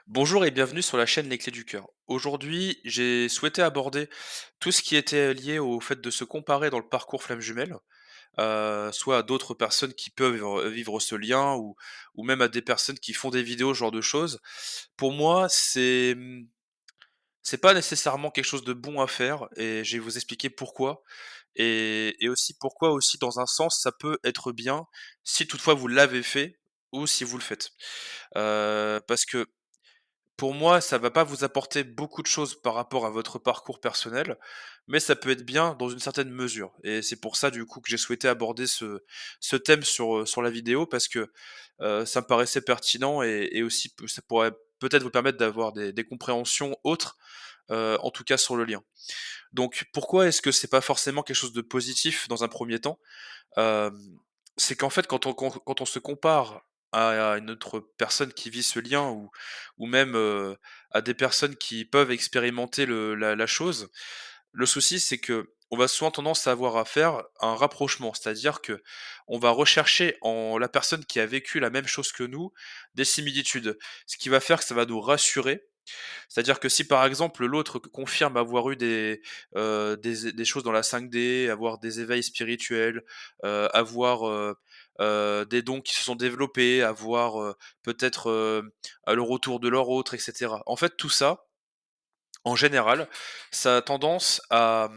Bonjour et bienvenue sur la chaîne Les Clés du Cœur. Aujourd'hui, j'ai souhaité aborder tout ce qui était lié au fait de se comparer dans le parcours flamme jumelle, soit à d'autres personnes qui peuvent vivre ce lien ou même à des personnes qui font des vidéos, ce genre de choses. Pour moi, c'est pas nécessairement quelque chose de bon à faire et je vais vous expliquer pourquoi et aussi pourquoi aussi dans un sens ça peut être bien si toutefois vous l'avez fait ou si vous le faites. Parce que pour moi, ça va pas vous apporter beaucoup de choses par rapport à votre parcours personnel, mais ça peut être bien dans une certaine mesure et c'est pour ça du coup que j'ai souhaité aborder ce thème sur la vidéo parce que, ça me paraissait pertinent et aussi ça pourrait peut-être vous permettre d'avoir des compréhensions autres, en tout cas sur le lien. Donc pourquoi est-ce que c'est pas forcément quelque chose de positif dans un premier temps? Hem, c'est qu'en fait, quand on se compare à une autre personne qui vit ce lien ou même, à des personnes qui peuvent expérimenter la chose, le souci, c'est que on va souvent tendance à avoir à faire un rapprochement. C'est-à-dire que on va rechercher en la personne qui a vécu la même chose que nous, des similitudes. Ce qui va faire que ça va nous rassurer, c'est-à-dire que si par exemple l'autre confirme avoir eu des choses dans la 5D, avoir des éveils spirituels, avoir, des dons qui se sont développés, avoir, peut-être, le retour de leur autre et cetera. En fait, tout ça, en général, ça a tendance à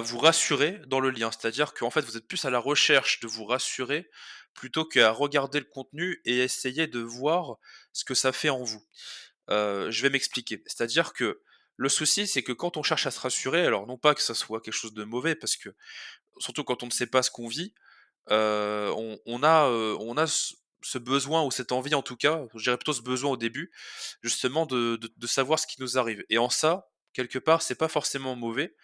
vous rassurer dans le lien. C'est-à-dire qu'en fait, vous êtes plus à la recherche de vous rassurer plutôt qu'à regarder le contenu et essayer de voir ce que ça fait en vous. Je vais m'expliquer. C'est-à-dire que le souci, c'est que quand on cherche à se rassurer, alors non pas que ça soit quelque chose de mauvais, parce que surtout quand on ne sait pas ce qu'on vit, on a ce besoin ou cette envie en tout cas, je dirais plutôt ce besoin au début, justement de savoir ce qui nous arrive et en ça, quelque part, c'est pas forcément mauvais,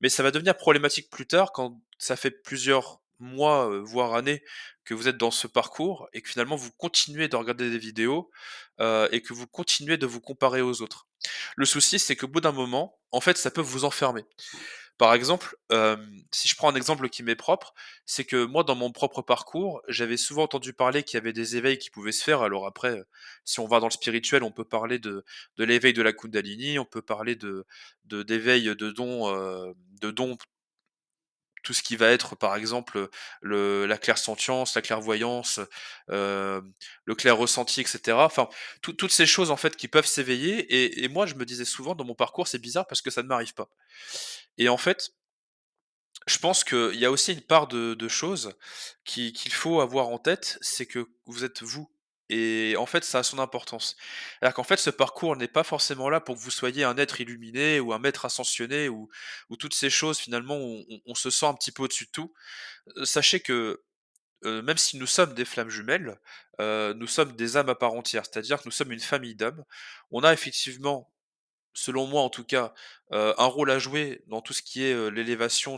mais ça va devenir problématique plus tard quand ça fait plusieurs mois, voire années que vous êtes dans ce parcours et que finalement vous continuez de regarder des vidéos, et que vous continuez de vous comparer aux autres. Le souci, c'est qu'au bout d'un moment, en fait, ça peut vous enfermer. Par exemple, si je prends un exemple qui m'est propre, c'est que moi, dans mon propre parcours, j'avais souvent entendu parler qu'il y avait des éveils qui pouvaient se faire. Alors après, si on va dans le spirituel, on peut parler de l'éveil de la Kundalini, on peut parler d'éveil de dons, tout ce qui va être, par exemple, la clairsentience, la clairvoyance, le clair ressenti et cetera. Enfin, toutes ces choses, en fait, qui peuvent s'éveiller et moi, je me disais souvent dans mon parcours: «C'est bizarre parce que ça ne m'arrive pas» et en fait, je pense qu'il y a aussi une part de choses qu'il faut avoir en tête, c'est que vous êtes vous et en fait, ça a son importance. C'est-à-dire qu'en fait, ce parcours n'est pas forcément là pour que vous soyez un être illuminé ou un maître ascensionné ou toutes ces choses finalement où on se sent un petit peu au-dessus de tout. Sachez que, même si nous sommes des flammes jumelles, nous sommes des âmes à part entière. C'est-à-dire que nous sommes une famille d'âmes. On a effectivement, selon moi en tout cas, un rôle à jouer dans tout ce qui est, l'élévation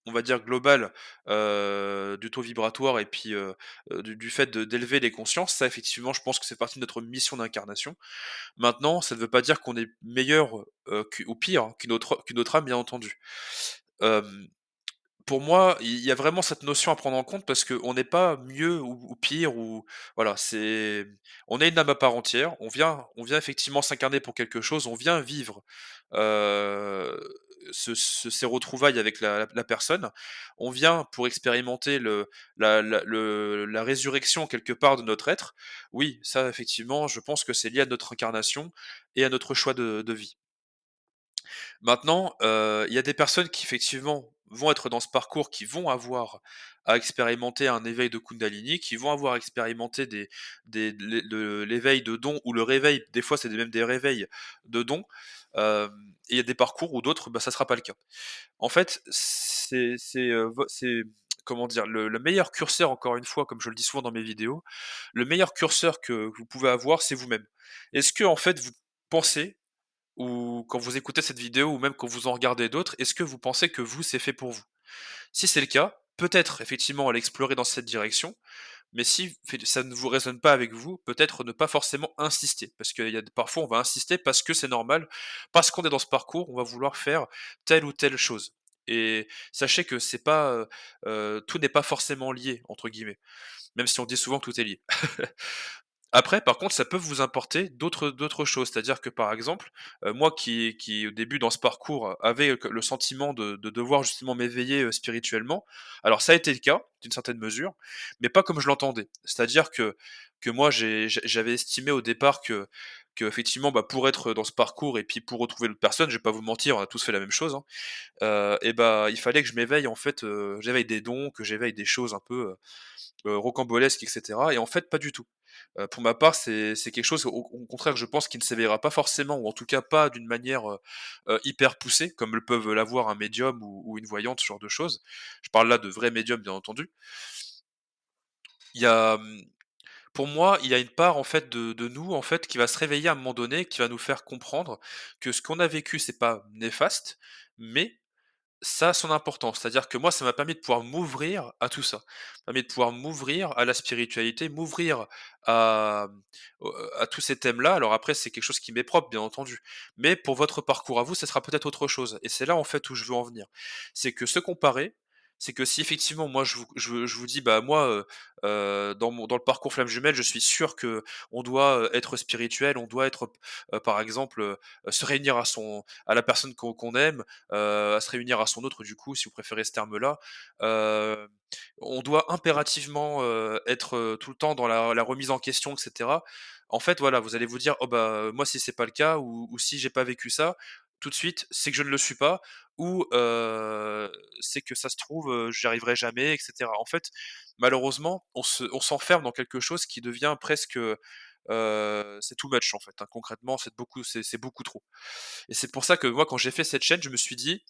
on va dire global, du taux vibratoire et puis, du fait d'élever les consciences. Ça effectivement, je pense que c'est partie de notre mission d'incarnation. Maintenant, ça ne veut pas dire qu'on est meilleur, ou pire qu'une autre âme, bien entendu. Hem, pour moi, il y a vraiment cette notion à prendre en compte parce qu'on n'est pas mieux ou pire ou voilà, on est une âme à part entière, on vient effectivement s'incarner pour quelque chose, on vient vivre, heu, ces retrouvailles avec la personne. On vient pour expérimenter la résurrection quelque part de notre être. Oui, ça effectivement, je pense que c'est lié à notre incarnation et à notre choix de vie. Maintenant, il y a des personnes qui effectivement vont être dans ce parcours, qui vont avoir à expérimenter un éveil de Kundalini, qui vont avoir expérimenté l'éveil de dons ou le réveil, des fois c'est même des réveils de dons, et il y a des parcours où d'autres, bah, ça sera pas le cas. En fait, c'est comment dire? Le meilleur curseur encore une fois, comme je le dis souvent dans mes vidéos, le meilleur curseur que vous pouvez avoir, c'est vous-même. Est-ce que en fait vous pensez ou quand vous écoutez cette vidéo ou même quand vous en regardez d'autres, est-ce que vous pensez que vous, c'est fait pour vous? Si c'est le cas, peut-être effectivement aller explorer dans cette direction, mais si ça ne vous résonne pas avec vous, peut-être ne pas forcément insister. Parce qu'il y a parfois on va insister parce que c'est normal, parce qu'on est dans ce parcours, on va vouloir faire telle ou telle chose. Et sachez que c'est pas, tout n'est pas forcément «lié» entre guillemets, même si on dit souvent que tout est lié. Après, par contre, ça peut vous apporter d'autres choses. C'est-à-dire que, par exemple, moi qui au début dans ce parcours avait, le sentiment de devoir justement m'éveiller, spirituellement. Alors ça a été le cas, d'une certaine mesure, mais pas comme je l'entendais. C'est-à-dire que moi j'avais estimé au départ que effectivement, bah, pour être dans ce parcours et puis pour retrouver l'autre personne, je vais pas vous mentir, on a tous fait la même chose, hein, et bah, il fallait que je m'éveille en fait, j'éveille des dons, que j'éveille des choses un peu, rocambolesques et cetera et en fait pas du tout. Pour ma part, c'est quelque chose au contraire, je pense, qui ne s'éveillera pas forcément ou en tout cas pas d'une manière, hyper poussée comme le peuvent l'avoir un médium ou une voyante, ce genre de choses. Je parle là de vrais médiums, bien entendu. Il y a, pour moi, il y a une part en fait de nous, en fait, qui va se réveiller à un moment donné, qui va nous faire comprendre que ce qu'on a vécu, c'est pas néfaste, mais ça a son importance, c'est-à-dire que moi, ça m'a permis de pouvoir m'ouvrir à tout ça. Ça m'a permis de pouvoir m'ouvrir à la spiritualité, m'ouvrir à, à tous ces thèmes-là. Alors après, c'est quelque chose qui m'est propre, bien entendu. Mais pour votre parcours à vous, ça sera peut-être autre chose. Et c'est là, en fait, où je veux en venir. C'est que se comparer, c'est que si effectivement, moi, je vous dis, bah, moi, dans le parcours Flamme Jumelle, je suis sûr que on doit être spirituel, on doit être, par exemple, se réunir à la personne qu'on aime, à se réunir à son autre du coup, si vous préférez ce terme-là. Heu, on doit impérativement, être, tout le temps dans la remise en question et cetera. En fait, voilà, vous allez vous dire: «Oh bah, moi si c'est pas le cas ou si j'ai pas vécu ça, tout de suite, c'est que je ne le suis pas ou c'est que ça se trouve, j'y arriverai jamais» et cetera. En fait, malheureusement, on s'enferme dans quelque chose qui devient presque, c'est too much en fait, hein. Concrètement, c'est beaucoup trop. Et c'est pour ça que moi, quand j'ai fait cette chaîne, je me suis dit: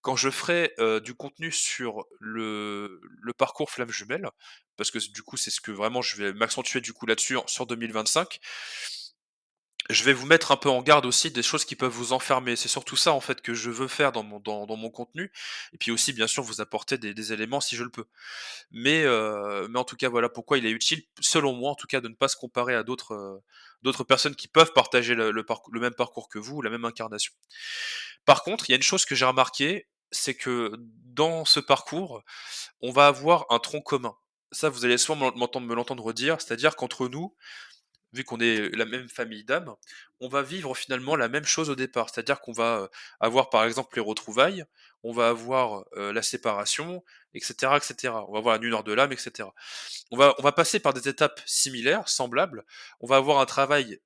«Quand je ferai, du contenu sur le parcours Flamme Jumelle», parce que du coup, c'est ce que vraiment je vais m'accentuer du coup là-dessus sur 2025. Je vais vous mettre un peu en garde aussi des choses qui peuvent vous enfermer. C'est surtout ça, en fait, que je veux faire dans mon contenu et puis aussi, bien sûr, vous apporter des éléments si je le peux. Mais en tout cas, voilà pourquoi il est utile, selon moi, en tout cas, de ne pas se comparer à d'autres personnes qui peuvent partager le même parcours que vous, la même incarnation. Par contre, il y a une chose que j'ai remarqué, c'est que dans ce parcours, on va avoir un tronc commun. Ça, vous allez souvent me l'entendre dire, c'est-à-dire qu'entre nous, vu qu'on est la même famille d'âmes, on va vivre finalement la même chose au départ. C'est-à-dire qu'on va, avoir par exemple les retrouvailles, on va avoir, la séparation et cetera et cetera. On va avoir la nuit noire de l'âme et cetera. On va passer par des étapes similaires, semblables. On va avoir un travail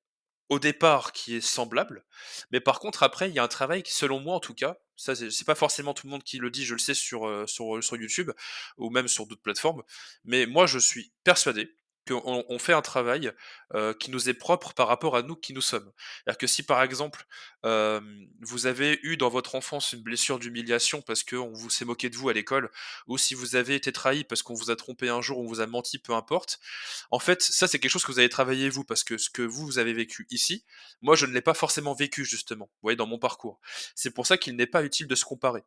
au départ qui est semblable, mais par contre après il y a un travail qui selon moi en tout cas, ça c'est pas forcément tout le monde qui le dit, je le sais sur YouTube ou même sur d'autres plateformes, mais moi je suis persuadé qu'on fait un travail, qui nous est propre par rapport à nous qui nous sommes. C'est-à-dire que si par exemple, vous avez eu dans votre enfance une blessure d'humiliation parce qu'on vous s'est moqué de vous à l'école, ou si vous avez été trahi parce qu'on vous a trompé un jour, on vous a menti, peu importe, en fait, ça, c'est quelque chose que vous avez travaillé vous, parce que ce que vous avez vécu ici, moi, je ne l'ai pas forcément vécu justement, vous voyez, dans mon parcours. C'est pour ça qu'il n'est pas utile de se comparer.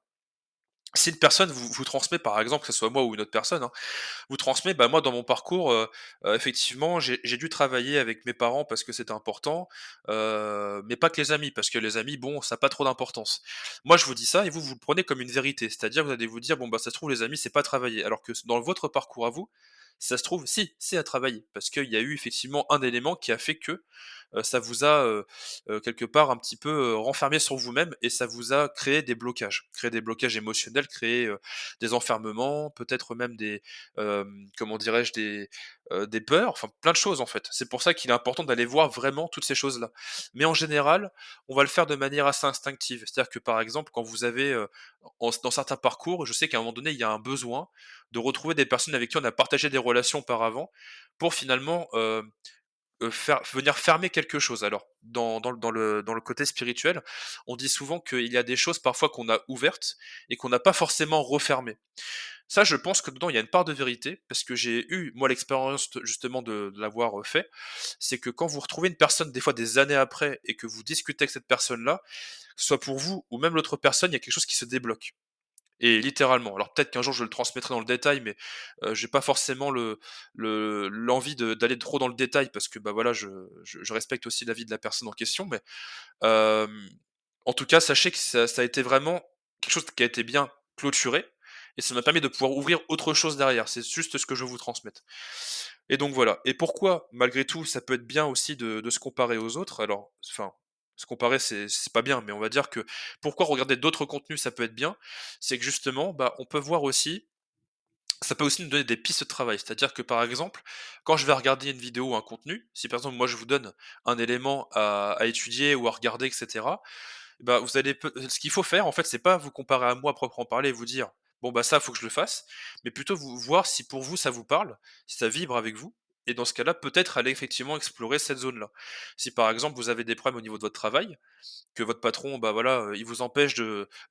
Si une personne vous transmet, par exemple, que ce soit moi ou une autre personne, hein, vous transmet, bah, moi dans mon parcours, effectivement, j'ai dû travailler avec mes parents parce que c'était important, mais pas que les amis, parce que les amis, bon, ça a pas trop d'importance. Moi, je vous dis ça et vous le prenez comme une vérité, c'est-à-dire vous allez vous dire: «Bon, bah, ça se trouve les amis, c'est pas travailler», alors que dans votre parcours à vous, ça se trouve si, c'est à travailler. Parce qu'il y a eu effectivement un élément qui a fait que, ça vous a, quelque part un petit peu, renfermé sur vous-même et ça vous a créé des blocages émotionnels, créé, des enfermements, peut-être même comment dirais-je? Des peurs, enfin plein de choses en fait. C'est pour ça qu'il est important d'aller voir vraiment toutes ces choses-là. Mais en général, on va le faire de manière assez instinctive. C'est-à-dire que par exemple, quand vous avez, dans certains parcours, je sais qu'à un moment donné, il y a un besoin de retrouver des personnes avec qui on a partagé des relations auparavant pour finalement, faire venir fermer quelque chose. Alors, dans le côté spirituel, on dit souvent qu'il y a des choses parfois qu'on a ouvertes et qu'on n'a pas forcément refermées. Ça, je pense que dedans, il y a une part de vérité, parce que j'ai eu, moi, l'expérience justement de l'avoir fait. C'est que quand vous retrouvez une personne, des fois des années après, et que vous discutez avec cette personne-là, que ce soit pour vous ou même l'autre personne, il y a quelque chose qui se débloque. Et littéralement. Alors peut-être qu'un jour je le transmettrai dans le détail, mais j'ai pas forcément l'envie d'aller trop dans le détail parce que, bah, voilà, je respecte aussi la vie de la personne en question, mais hem, en tout cas, sachez que ça a été vraiment quelque chose qui a été bien clôturé et ça m'a permis de pouvoir ouvrir autre chose derrière. C'est juste ce que je veux vous transmettre. Et donc voilà. Et pourquoi, malgré tout, ça peut être bien aussi de se comparer aux autres? Alors, enfin, se comparer, c'est pas bien, mais on va dire que pourquoi regarder d'autres contenus, ça peut être bien? C'est que justement, bah, on peut voir aussi ça peut aussi nous donner des pistes de travail. C'est-à-dire que, par exemple, quand je vais regarder une vidéo ou un contenu, si par exemple, moi, je vous donne un élément à étudier ou à regarder, et cetera, bah, vous allez ce qu'il faut faire, en fait, c'est pas vous comparer à moi à proprement parler et vous dire: «Bon, bah, ça, faut que je le fasse», mais plutôt vous voir si pour vous, ça vous parle, si ça vibre avec vous et dans ce cas-là, peut-être aller effectivement explorer cette zone-là. Si, par exemple, vous avez des problèmes au niveau de votre travail, que votre patron, bah, voilà, il vous empêche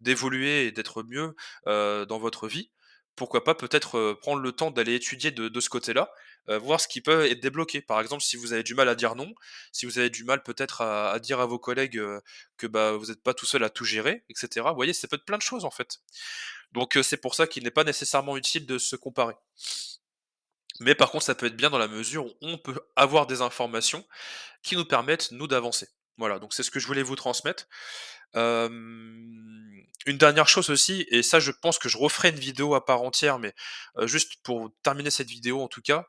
d'évoluer et d'être mieux, dans votre vie. Pourquoi pas peut-être, prendre le temps d'aller étudier de ce côté-là, voir ce qui peut être débloqué. Par exemple, si vous avez du mal à dire non, si vous avez du mal peut-être à dire à vos collègues, que, bah, vous n'êtes pas tout seul à tout gérer et cetera. Vous voyez, ça peut être plein de choses, en fait. Donc, c'est pour ça qu'il n'est pas nécessairement utile de se comparer. Mais par contre, ça peut être bien dans la mesure où on peut avoir des informations qui nous permettent, nous, d'avancer. Voilà, donc c'est ce que je voulais vous transmettre. Une dernière chose aussi, et ça je pense que je referai une vidéo à part entière, mais juste pour terminer cette vidéo en tout cas,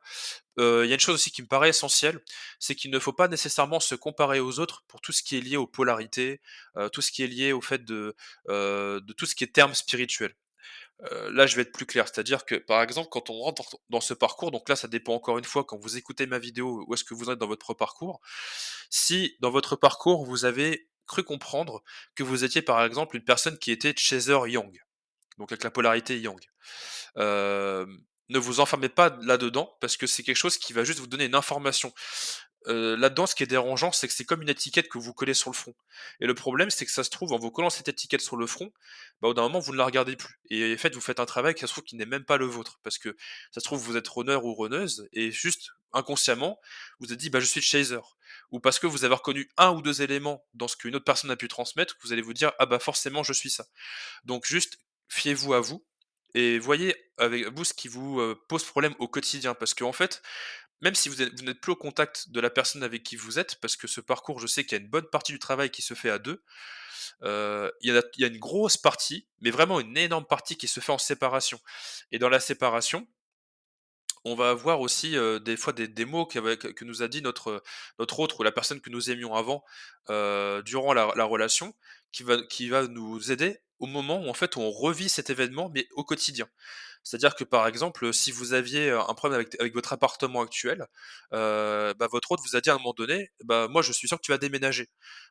il y a une chose aussi qui me paraît essentielle, c'est qu'il ne faut pas nécessairement se comparer aux autres pour tout ce qui est lié aux polarités, tout ce qui est lié au fait de tout ce qui est termes spirituels. Là, je vais être plus clair, c'est-à-dire que, par exemple, quand on rentre dans ce parcours, donc là, ça dépend encore une fois quand vous écoutez ma vidéo, où est-ce que vous êtes dans votre parcours. Si dans votre parcours, vous avez cru comprendre que vous étiez, par exemple, une personne qui était chaser yang, donc avec la polarité yang, ne vous enfermez pas là-dedans parce que c'est quelque chose qui va juste vous donner une information. Là-dedans, ce qui est dérangeant, c'est que c'est comme une étiquette que vous collez sur le front et le problème, c'est que ça se trouve, en vous collant cette étiquette sur le front, bah, au bout d'un moment, vous ne la regardez plus et en fait, vous faites un travail qui ça se trouve qui n'est même pas le vôtre parce que ça se trouve, vous êtes runner ou runneuse et juste inconsciemment, vous vous êtes dit: «Bah, je suis chaser» ou parce que vous avez reconnu un ou 2 éléments dans ce qu'une autre personne a pu transmettre, vous allez vous dire: «Ah bah, forcément, je suis ça». Donc juste, fiez-vous à vous et voyez avec vous ce qui vous, pose problème au quotidien parce qu'en fait, même si vous n'êtes plus au contact de la personne avec qui vous êtes, parce que ce parcours, je sais qu'il y a une bonne partie du travail qui se fait à 2. Il y a une grosse partie, mais vraiment une énorme partie qui se fait en séparation et dans la séparation, on va avoir aussi, des fois des mots que nous a dit notre autre ou la personne que nous aimions avant, durant la relation, qui va nous aider au moment où en fait on revit cet événement, mais au quotidien. C'est-à-dire que, par exemple, si vous aviez, un problème avec votre appartement actuel, bah, votre hôte vous a dit à un moment donné: «Bah, moi, je suis sûr que tu vas déménager»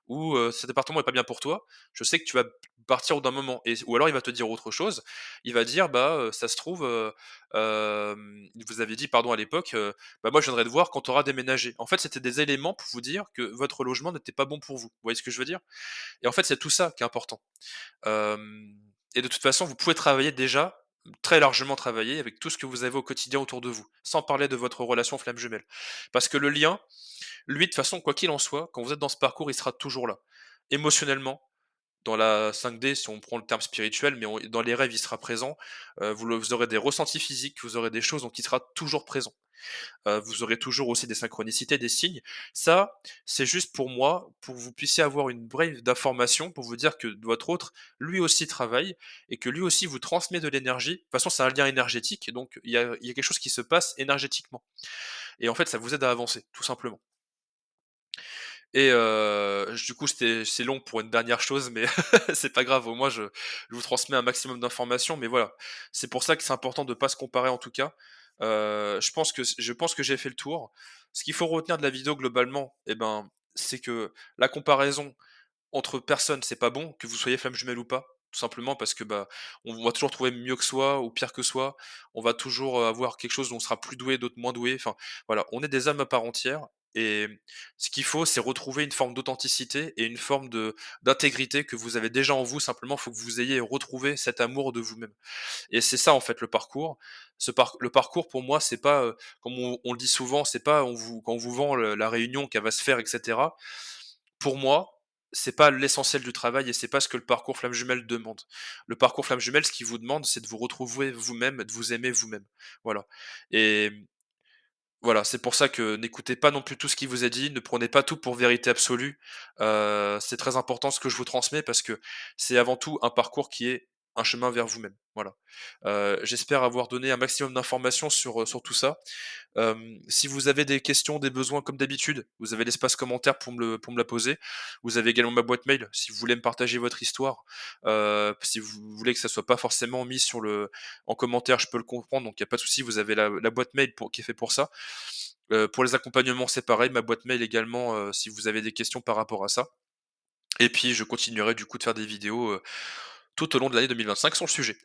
ou «Cet appartement est pas bien pour toi, je sais que tu vas partir au d'un moment» ou alors il va te dire autre chose. Il va dire: «Bah, ça se trouve, vous avez dit, pardon, à l'époque, bah, moi, je viendrai te voir quand tu auras déménagé». En fait, c'était des éléments pour vous dire que votre logement n'était pas bon pour vous. Vous voyez ce que je veux dire? Et en fait, c'est tout ça qui est important. Hem et de toute façon, vous pouvez travailler déjà, très largement travailler avec tout ce que vous avez au quotidien autour de vous, sans parler de votre relation flamme jumelle. Parce que le lien, lui, de toute façon, quoi qu'il en soit, quand vous êtes dans ce parcours, il sera toujours là. Émotionnellement, dans la 5D, si on prend le terme spirituel, mais dans les rêves, il sera présent. Vous aurez des ressentis physiques, vous aurez des choses, donc il sera toujours présent. Vous aurez toujours aussi des synchronicités, des signes. Ça, c'est juste pour moi, pour que vous puissiez avoir une brève d'information pour vous dire que votre autre, lui aussi travaille et que lui aussi vous transmet de l'énergie. De toute façon, c'est un lien énergétique, donc il y a quelque chose qui se passe énergétiquement et en fait, ça vous aide à avancer, tout simplement. Et du coup, c'est long pour une dernière chose, mais c'est pas grave, au moins je vous transmets un maximum d'informations, mais voilà. C'est pour ça que c'est important de pas se comparer en tout cas. Je pense que j'ai fait le tour. Ce qu'il faut retenir de la vidéo globalement, eh ben, c'est que la comparaison entre personnes, c'est pas bon, que vous soyez flamme jumelle ou pas. Tout simplement parce que, bah, on va toujours trouver mieux que soi ou pire que soi. On va toujours, avoir quelque chose dont on sera plus doué, d'autres moins doués. Enfin, voilà, on est des âmes à part entière et ce qu'il faut, c'est retrouver une forme d'authenticité et une forme de d'intégrité que vous avez déjà en vous. Simplement, il faut que vous ayez retrouvé cet amour de vous-même et c'est ça, en fait, le parcours. Le parcours pour moi, c'est pas, comme on le dit souvent, c'est pas quand on vous vend le la réunion qu'elle va se faire et cetera. Pour moi, c'est pas l'essentiel du travail et c'est pas ce que le parcours flamme jumelle demande. Le parcours flamme jumelle, ce qu'il vous demande, c'est de vous retrouver vous-même, de vous aimer vous-même. Voilà et voilà, c'est pour ça que n'écoutez pas non plus tout ce qui vous est dit, ne prenez pas tout pour vérité absolue. C'est très important ce que je vous transmets parce que c'est avant tout un parcours qui est un chemin vers vous-même, voilà. J'espère avoir donné un maximum d'informations sur tout ça. Si vous avez des questions, des besoins comme d'habitude, vous avez l'espace commentaire pour me la poser. Vous avez également ma boîte mail si vous voulez me partager votre histoire. Si vous voulez que ça soit pas forcément mis en commentaire, je peux le comprendre, donc il y a pas de souci, vous avez la boîte mail qui est fait pour ça. Pour les accompagnements, c'est pareil, ma boîte mail également, si vous avez des questions par rapport à ça. Et puis je continuerai du coup de faire des vidéos, tout au long de l'année 2025 sur le sujet.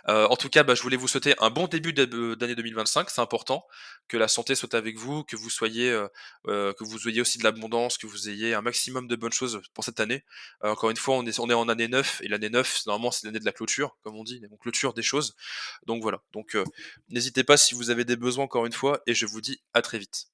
En tout cas, bah, je voulais vous souhaiter un bon début d'année 2025, c'est important, que la santé soit avec vous, que vous ayez aussi de l'abondance, que vous ayez un maximum de bonnes choses pour cette année. Encore une fois, on est en année 9 et l'année 9, normalement, c'est l'année de la clôture, comme on dit, on clôture des choses. Donc voilà, n'hésitez pas si vous avez des besoins encore une fois et je vous dis à très vite.